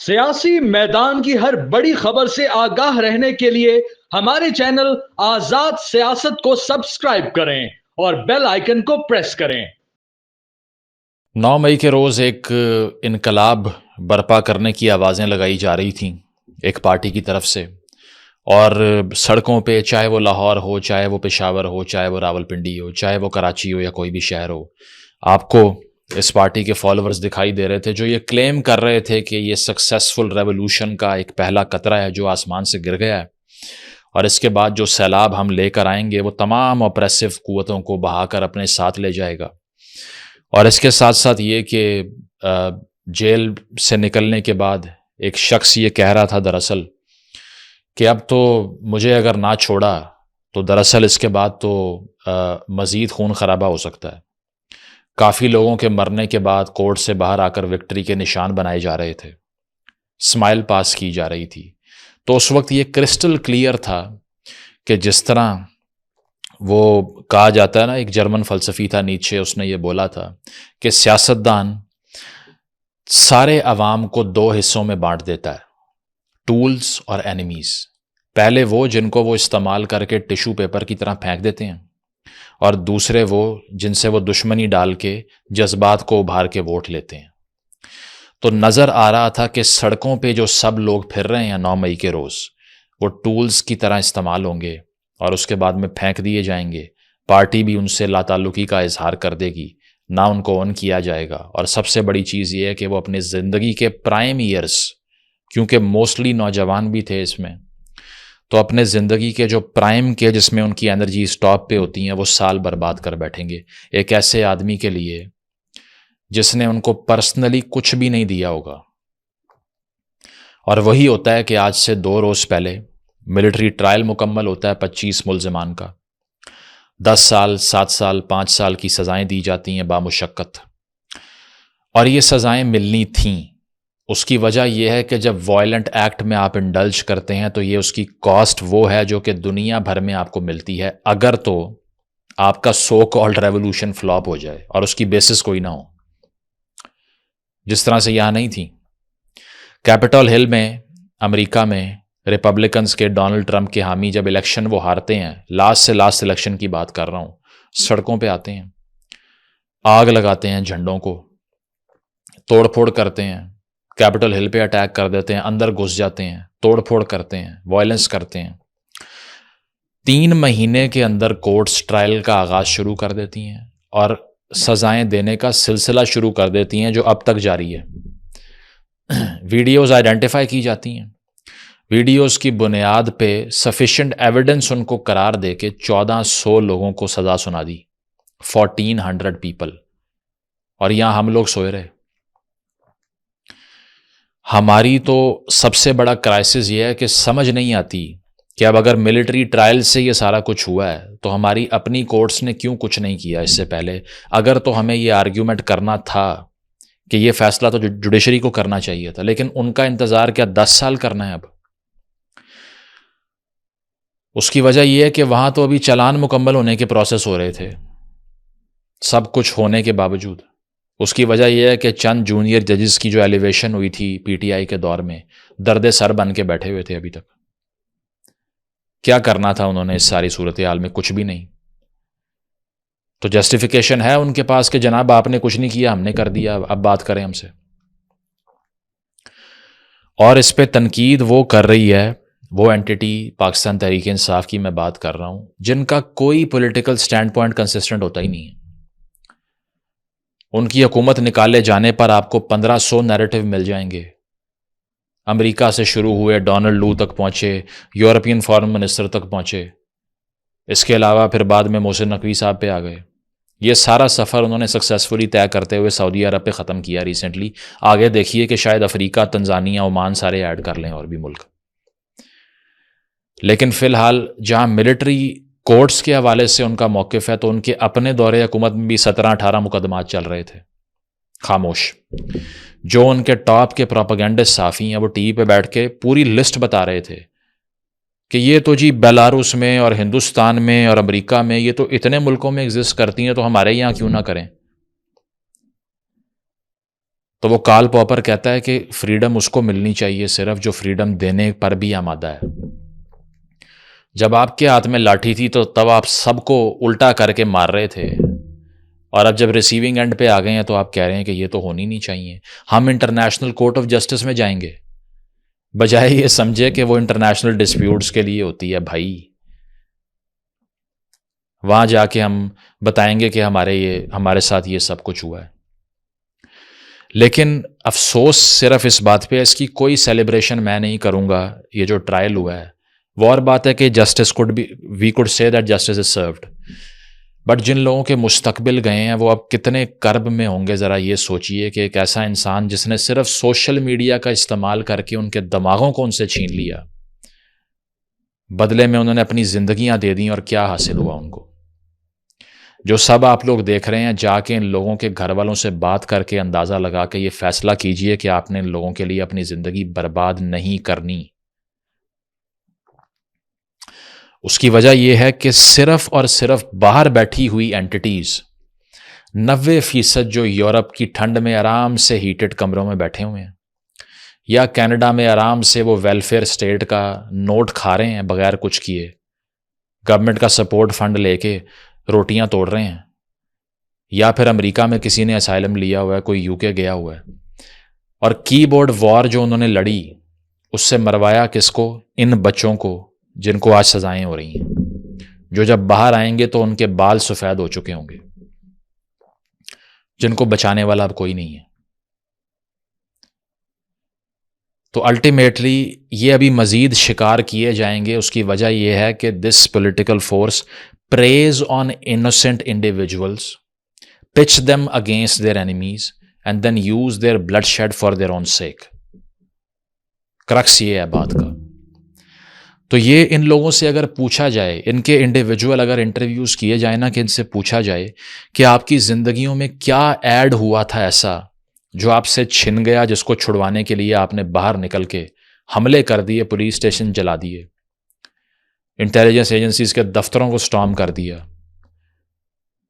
सियासी मैदान की हर बड़ी खबर से आगाह रहने के लिए हमारे चैनल आजाद सियासत को सब्सक्राइब करें और बेल आइकन को प्रेस करें। 9 मई के रोज़ एक इनकलाब बर्पा करने की आवाज़ें लगाई जा रही थीं एक पार्टी की तरफ से, और सड़कों पे, चाहे वो लाहौर हो, चाहे वो पेशावर हो, चाहे वो रावलपिंडी हो, चाहे वो कराची हो या कोई भी शहर हो, आपको इस पार्टी के फॉलोअर्स दिखाई दे रहे थे जो ये क्लेम कर रहे थे कि ये सक्सेसफुल रेवोल्यूशन का एक पहला कतरा है जो आसमान से गिर गया है, और इसके बाद जो सैलाब हम लेकर आएंगे वो तमाम ऑप्रेसिव कुव्वतों को बहाकर अपने साथ ले जाएगा। और इसके साथ साथ ये कि जेल से निकलने के बाद एक शख्स ये कह रहा था दरअसल कि अब तो मुझे अगर ना छोड़ा तो दरअसल इसके बाद तो मज़ीद खून खराबा हो सकता है। काफ़ी लोगों के मरने के बाद कोर्ट से बाहर आकर विक्ट्री के निशान बनाए जा रहे थे, स्माइल पास की जा रही थी। तो उस वक्त ये क्रिस्टल क्लियर था कि जिस तरह वो कहा जाता है ना, एक जर्मन फ़लसफ़ी था नीचे, उसने ये बोला था कि सियासतदान सारे अवाम को 2 हिस्सों में बांट देता है, टूल्स और एनिमीज़। पहले वो जिनको वो इस्तेमाल करके टिश्यू पेपर की तरह फेंक देते हैं, और दूसरे वो जिनसे वो दुश्मनी डाल के जज्बात को उभार के वोट लेते हैं। तो नज़र आ रहा था कि सड़कों पे जो सब लोग फिर रहे हैं 9 मई के रोज़, वो टूल्स की तरह इस्तेमाल होंगे और उसके बाद में फेंक दिए जाएंगे। पार्टी भी उनसे लाताल्लुकी का इजहार कर देगी, ना उनको ऑन किया जाएगा। और सबसे बड़ी चीज़ ये है कि वो अपनी ज़िंदगी के प्राइम ईयर्स, क्योंकि मोस्टली नौजवान भी थे इसमें, तो अपने ज़िंदगी के जो प्राइम के जिसमें उनकी एनर्जी स्टॉप पे होती हैं, वो साल बर्बाद कर बैठेंगे एक ऐसे आदमी के लिए जिसने उनको पर्सनली कुछ भी नहीं दिया होगा। और वही होता है कि आज से 2 रोज़ पहले मिलिट्री ट्रायल मुकम्मल होता है 25 मुल्ज़िमान का। 10 साल, 7 साल, 5 साल की सज़ाएं दी जाती हैं बामुशक्क़त, और ये सज़ाएं मिलनी थीं। उसकी वजह यह है कि जब वायलेंट एक्ट में आप इंडल्ज करते हैं तो ये उसकी कॉस्ट वो है जो कि दुनिया भर में आपको मिलती है, अगर तो आपका सो कॉल्ड रेवोल्यूशन फ्लॉप हो जाए और उसकी बेसिस कोई ना हो, जिस तरह से यहाँ नहीं थी। कैपिटल हिल में, अमेरिका में, रिपब्लिकन्स के डोनाल्ड ट्रंप के हामी जब इलेक्शन वो हारते हैं, लास्ट से लास्ट इलेक्शन की बात कर रहा हूँ, सड़कों पे आते हैं, आग लगाते हैं झंडों को, तोड़ फोड़ करते हैं, कैपिटल हिल पे अटैक कर देते हैं, अंदर घुस जाते हैं, तोड़ फोड़ करते हैं, वायलेंस करते हैं। 3 महीने के अंदर कोर्ट्स ट्रायल का आगाज़ शुरू कर देती हैं और सज़ाएं देने का सिलसिला शुरू कर देती हैं जो अब तक जारी है। वीडियोस आइडेंटिफाई की जाती हैं, वीडियोस की बुनियाद पे सफिशिएंट एविडेंस उनको करार दे के 1400 लोगों को सज़ा सुना दी, 1400 पीपल। और यहाँ हम लोग सोए रहे। हमारी तो सबसे बड़ा क्राइसिस ये है कि समझ नहीं आती कि अब अगर मिलिट्री ट्रायल से ये सारा कुछ हुआ है तो हमारी अपनी कोर्ट्स ने क्यों कुछ नहीं किया इससे पहले। अगर तो हमें ये आर्ग्यूमेंट करना था कि ये फैसला तो जुडिशरी को करना चाहिए था, लेकिन उनका इंतज़ार क्या 10 साल करना है अब। उसकी वजह यह है कि वहाँ तो अभी चालान मुकम्मल होने के प्रोसेस हो रहे थे, सब कुछ होने के बावजूद। उसकी वजह यह है कि चंद जूनियर जजेस की जो एलिवेशन हुई थी पीटीआई के दौर में, दर्द सर बन के बैठे हुए थे अभी तक। क्या करना था उन्होंने इस सारी सूरत हाल में? कुछ भी नहीं। तो जस्टिफिकेशन है उनके पास कि जनाब आपने कुछ नहीं किया, हमने कर दिया, अब बात करें हमसे। और इस पे तनकीद वो कर रही है, वो एंटिटी पाकिस्तान तहरीक इंसाफ की मैं बात कर रहा हूँ, जिनका कोई पॉलिटिकल स्टैंड पॉइंट कंसिस्टेंट होता ही नहीं है। उनकी हुकूमत निकाले जाने पर आपको 1500 नैरेटिव मिल जाएंगे। अमेरिका से शुरू हुए डोनाल्ड लू तक पहुँचे, यूरोपियन फॉरेन मिनिस्टर तक पहुँचे, इसके अलावा फिर बाद में मोहसिन नकवी साहब पे आ गए। ये सारा सफ़र उन्होंने सक्सेसफुली तय करते हुए सऊदी अरब पे ख़त्म किया रिसेंटली। आगे देखिए कि शायद अफ्रीका, तंजानिया, ओमान सारे ऐड कर लें और भी मुल्क। लेकिन फ़िलहाल जहाँ मिलिट्री कोर्ट्स के हवाले से उनका मौक़िफ़ है, तो उनके अपने दौरे हुकूमत में भी 17-18 मुकदमात चल रहे थे, खामोश। जो उनके टॉप के प्रोपेगेंडिस्ट साफ़ी हैं वो टीवी पे बैठ के पूरी लिस्ट बता रहे थे कि ये तो जी बेलारूस में और हिंदुस्तान में और अमेरिका में, ये तो इतने मुल्कों में एग्जिस्ट करती हैं, तो हमारे यहाँ क्यों ना करें। तो वो कार्ल पॉपर कहता है कि फ्रीडम उसको मिलनी चाहिए सिर्फ जो फ्रीडम देने पर भी आमादा है। जब आपके हाथ में लाठी थी तो तब आप सबको उल्टा करके मार रहे थे, और अब जब रिसीविंग एंड पे आ गए हैं तो आप कह रहे हैं कि ये तो होनी नहीं चाहिए। हम इंटरनेशनल कोर्ट ऑफ जस्टिस में जाएंगे, बजाय ये समझे कि वो इंटरनेशनल डिस्प्यूट्स के लिए होती है भाई। वहां जाके हम बताएंगे कि हमारे साथ ये सब कुछ हुआ है। लेकिन अफसोस सिर्फ इस बात पे है, इसकी कोई सेलिब्रेशन मैं नहीं करूंगा। ये जो ट्रायल हुआ है वो और बात है कि justice we could say that justice is served, but जिन लोगों के मुस्तकबिल गए हैं वो अब कितने कर्ब में होंगे। ज़रा ये सोचिए कि एक ऐसा इंसान जिसने सिर्फ सोशल मीडिया का इस्तेमाल करके उनके दिमागों को उनसे छीन लिया, बदले में उन्होंने अपनी जिंदगियां दे दी, और क्या हासिल हुआ उनको। जो सब आप लोग देख रहे हैं, जाके इन लोगों के घर वालों से बात करके अंदाज़ा लगा के ये फैसला कीजिए कि आपने इन लोगों के लिए अपनी ज़िंदगी बर्बाद नहीं करनी। उसकी वजह यह है कि सिर्फ और सिर्फ बाहर बैठी हुई एंटिटीज़ 90% जो यूरोप की ठंड में आराम से हीटेड कमरों में बैठे हुए हैं, या कनाडा में आराम से वो वेलफेयर स्टेट का नोट खा रहे हैं बगैर कुछ किए, गवर्नमेंट का सपोर्ट फंड लेके रोटियां तोड़ रहे हैं, या फिर अमेरिका में किसी ने असाइलम लिया हुआ है, कोई यूके गया हुआ है, और कीबोर्ड वॉर जो उन्होंने लड़ी उससे मरवाया किसको? इन बच्चों को जिनको आज सजाएं हो रही हैं, जो जब बाहर आएंगे तो उनके बाल सफ़ेद हो चुके होंगे, जिनको बचाने वाला अब कोई नहीं है। तो अल्टीमेटली ये अभी मज़ीद शिकार किए जाएंगे। उसकी वजह यह है कि this political force preys on innocent individuals, pitch them against their enemies, and then use their bloodshed for their own sake. Crux ये है बात का। तो ये इन लोगों से अगर पूछा जाए, इनके इंडिविजुअल अगर इंटरव्यूज़ किए जाए ना, कि इनसे पूछा जाए कि आपकी ज़िंदगियों में क्या ऐड हुआ था ऐसा जो आपसे छिन गया, जिसको छुड़वाने के लिए आपने बाहर निकल के हमले कर दिए, पुलिस स्टेशन जला दिए, इंटेलिजेंस एजेंसीज के दफ्तरों को स्टॉर्म कर दिया,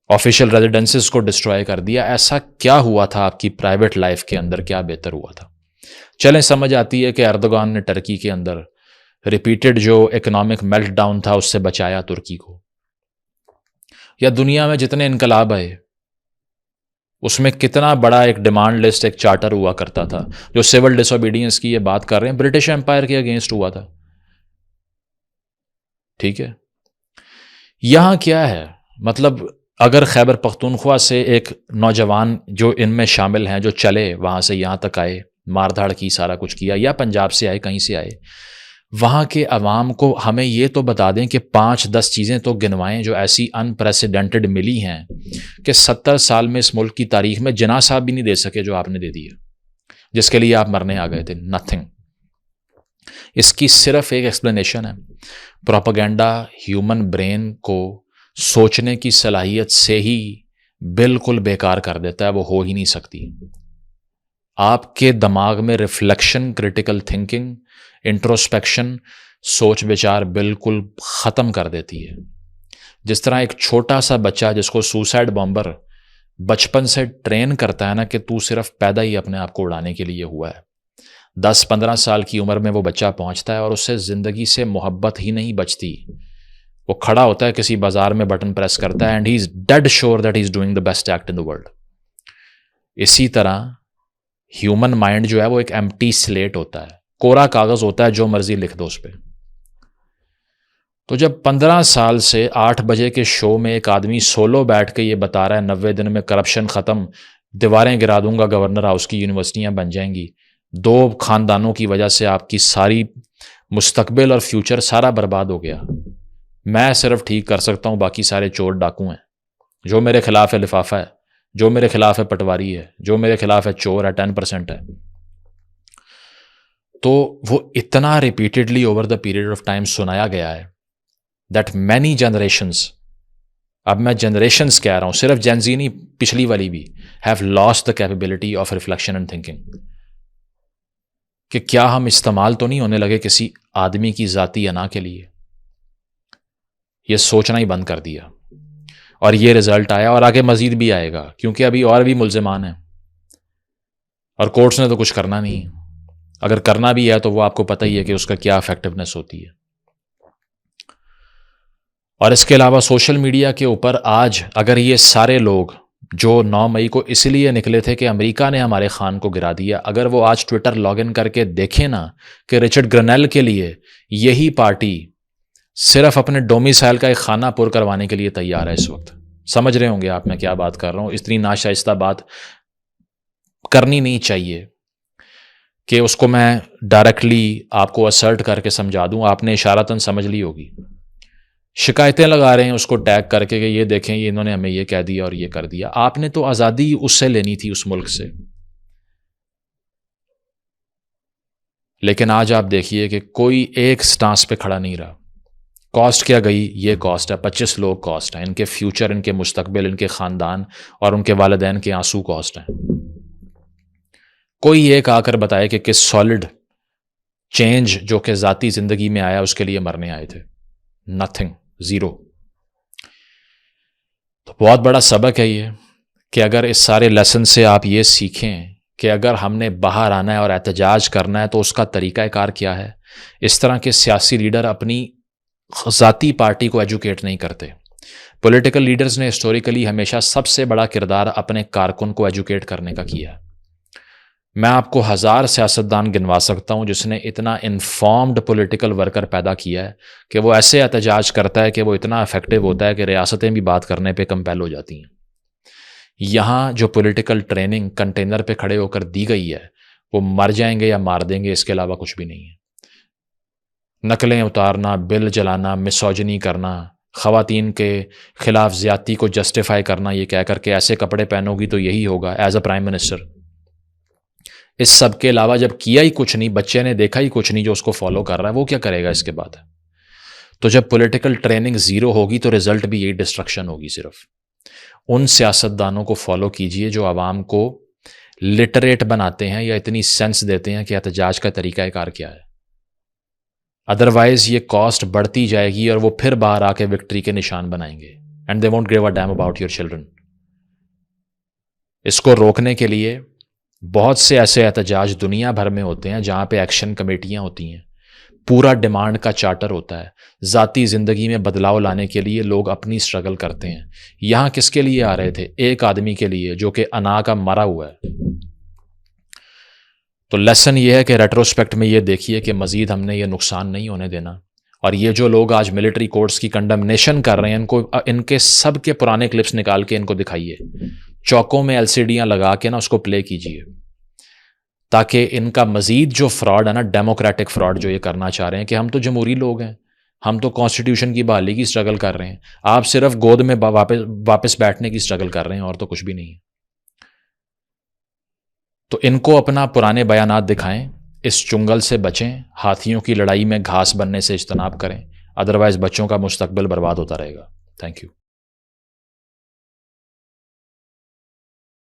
ऑफिशियल रेजिडेंसेस को डिस्ट्रॉय कर दिया, ऐसा क्या हुआ था आपकी प्राइवेट लाइफ के अंदर? क्या बेहतर हुआ था? चलें, समझ आती है कि एर्दोगान ने टर्की के अंदर रिपीटेड जो इकोनॉमिक मेल्टडाउन था उससे बचाया तुर्की को, या दुनिया में जितने इनकलाब आए उसमें कितना बड़ा एक डिमांड लिस्ट, एक चार्टर हुआ करता था। जो सिविल डिसोबीडियंस की ये बात कर रहे हैं, ब्रिटिश एम्पायर के अगेंस्ट हुआ था। ठीक है, यहां क्या है? मतलब अगर खैबर पख्तूनख्वा से एक नौजवान जो इनमें शामिल हैं, जो चले वहां से यहां तक आए, मारधाड़ की, सारा कुछ किया, या पंजाब से आए, कहीं से आए, वहाँ के अवाम को हमें ये तो बता दें कि 5-10 चीज़ें तो गिनवाएं जो ऐसी अनप्रेसिडेंटेड मिली हैं कि 70 साल में इस मुल्क की तारीख में जिना साहब भी नहीं दे सके जो आपने दे दिया, जिसके लिए आप मरने आ गए थे। नथिंग। इसकी सिर्फ एक एक्सप्लेनेशन है, प्रोपेगेंडा ह्यूमन ब्रेन को सोचने की सलाहियत से ही बिल्कुल बेकार कर देता है, वो हो ही नहीं सकती। आपके दिमाग में रिफ्लेक्शन, क्रिटिकल थिंकिंग, इंट्रोस्पेक्शन, सोच विचार बिल्कुल ख़त्म कर देती है। जिस तरह एक छोटा सा बच्चा जिसको सुसाइड बॉम्बर बचपन से ट्रेन करता है ना कि तू सिर्फ पैदा ही अपने आप को उड़ाने के लिए हुआ है, 10-15 साल की उम्र में वो बच्चा पहुंचता है और उससे ज़िंदगी से मोहब्बत ही नहीं बचती। वो खड़ा होता है किसी बाजार में, बटन प्रेस करता है, and he is dead sure that he is doing the best act in the world. इसी तरह ह्यूमन माइंड जो है वो एक एम्प्टी स्लेट होता है, कोरा कागज होता है, जो मर्जी लिख दो उस पर। तो जब 15 साल से 8 बजे के शो में एक आदमी सोलो बैठ के ये बता रहा है 90 दिन में करप्शन ख़त्म, दीवारें गिरा दूंगा, गवर्नर हाउस की यूनिवर्सिटियां बन जाएंगी, 2 खानदानों की वजह से आपकी सारी मुस्तकबिल और फ्यूचर सारा बर्बाद हो गया, मैं सिर्फ ठीक कर सकता हूँ, बाकी सारे चोर डाकू हैं, जो मेरे खिलाफ है लिफाफा है, जो मेरे खिलाफ है पटवारी है, जो मेरे खिलाफ है चोर है, 10% है। तो वो इतना repeatedly over the period of time सुनाया गया है दैट मैनी जनरेशंस, अब मैं जनरेशंस कह रहा हूं, सिर्फ जेनजी नहीं, पिछली वाली भी, have lost the capability of reflection and thinking, कि क्या हम इस्तेमाल तो नहीं होने लगे किसी आदमी की जाती अना के लिए। ये सोचना ही बंद कर दिया और ये रिजल्ट आया, और आगे मजीद भी आएगा, क्योंकि अभी और भी मुल्जिमान हैं। और कोर्ट्स ने तो कुछ करना नहीं है। अगर करना भी है तो वो आपको पता ही है कि उसका क्या इफेक्टिवनेस होती है। और इसके अलावा सोशल मीडिया के ऊपर आज अगर ये सारे लोग जो 9 मई को इसलिए निकले थे कि अमेरिका ने हमारे खान को गिरा दिया, अगर वो आज ट्विटर लॉगिन करके देखें ना कि रिचर्ड ग्रेनेल के लिए यही पार्टी सिर्फ अपने डोमिसाइल का एक खाना पुर करवाने के लिए तैयार है इस वक्त। समझ रहे होंगे आप मैं क्या बात कर रहा हूं। इतनी नाशाइस्ता बात करनी नहीं चाहिए कि उसको मैं डायरेक्टली आपको असर्ट करके समझा दूं, आपने इशारतन समझ ली होगी। शिकायतें लगा रहे हैं उसको टैग करके कि ये देखें ये इन्होंने हमें ये कह दिया और ये कर दिया। आपने तो आज़ादी उससे लेनी थी, उस मुल्क से। लेकिन आज आप देखिए कि कोई एक स्टांस पे खड़ा नहीं रहा। कॉस्ट क्या गई? ये कॉस्ट है, 25 लोग कॉस्ट है, इनके फ्यूचर, इनके मुस्तकबिल, इनके ख़ानदान और उनके वालिदैन के आंसू कॉस्ट हैं। कोई एक आकर बताए कि किस सॉलिड चेंज जो कि ज़ाती ज़िंदगी में आया उसके लिए मरने आए थे। Nothing, zero. तो बहुत बड़ा सबक है ये कि अगर इस सारे लेसन से आप ये सीखें कि अगर हमने बाहर आना है और एहतजाज करना है तो उसका तरीक़ाकार क्या है। इस तरह के सियासी लीडर अपनी ज़ाती पार्टी को एजुकेट नहीं करते। पॉलिटिकल लीडर्स ने हिस्टोरिकली हमेशा सबसे बड़ा किरदार अपने कारकुन को एजुकेट करने का किया है। मैं आपको 1000 सियासतदान गिनवा सकता हूं जिसने इतना इन्फॉर्म्ड पॉलिटिकल वर्कर पैदा किया है कि वो ऐसे एहतजाज करता है कि वो इतना इफेक्टिव होता है कि रियासतें भी बात करने पे कंपेल हो जाती हैं। यहाँ जो पॉलिटिकल ट्रेनिंग कंटेनर पे खड़े होकर दी गई है वो मर जाएंगे या मार देंगे, इसके अलावा कुछ भी नहीं है। नकलें उतारना, बिल जलाना, मिसोजिनी करना, ख़वातीन के ख़िलाफ़ ज़्यादती को जस्टिफाई करना, ये कह कर के ऐसे कपड़े पहनोगी तो यही होगा एज अ प्राइम मिनिस्टर। इस सब के अलावा जब किया ही कुछ नहीं, बच्चे ने देखा ही कुछ नहीं जो उसको फॉलो कर रहा है, वो क्या करेगा इसके बाद? तो जब पॉलिटिकल ट्रेनिंग ज़ीरो होगी तो रिजल्ट भी यही डिस्ट्रक्शन होगी। सिर्फ उन सियासतदानों को फॉलो कीजिए जो आवाम को लिटरेट बनाते हैं या इतनी सेंस देते हैं कि एहतजाज का तरीक़ाकार क्या है। अदरवाइज ये कॉस्ट बढ़ती जाएगी और वो फिर बाहर आके विक्ट्री के निशान बनाएंगे and they won't give a damn about your children. इसको रोकने के लिए बहुत से ऐसे एहतजाज दुनिया भर में होते हैं जहाँ पे एक्शन कमेटियाँ होती हैं, पूरा डिमांड का चार्टर होता है, ज़ाती ज़िंदगी में बदलाव लाने के लिए लोग अपनी स्ट्रगल करते हैं। यहाँ किसके लिए आ रहे थे? एक आदमी के लिए जो कि अना का मरा हुआ है। तो लेसन ये है कि रेट्रोस्पेक्ट में ये देखिए कि मज़ीद हमने ये नुकसान नहीं होने देना। और ये जो लोग आज मिलिट्री कोर्ट्स की कंडमनेशन कर रहे हैं, इनके सब के पुराने क्लिप्स निकाल के इनको दिखाइए, चौकों में LCDयाँ लगा के ना उसको प्ले कीजिए, ताकि इनका मज़ीद जो फ्रॉड है ना, डेमोक्रेटिक फ्रॉड जो ये करना चाह रहे हैं कि हम तो जमहूरी लोग हैं, हम तो कॉन्स्टिट्यूशन की बहाली की स्ट्रगल कर रहे हैं, आप सिर्फ गोद में वापस बैठने की स्ट्रगल कर रहे हैं और तो कुछ भी नहीं है। तो इनको अपना पुराने बयानात दिखाएं, इस चुंगल से बचें, हाथियों की लड़ाई में घास बनने से इज्तनाब करें, अदरवाइज बच्चों का मुस्तकबिल बर्बाद होता रहेगा। Thank you.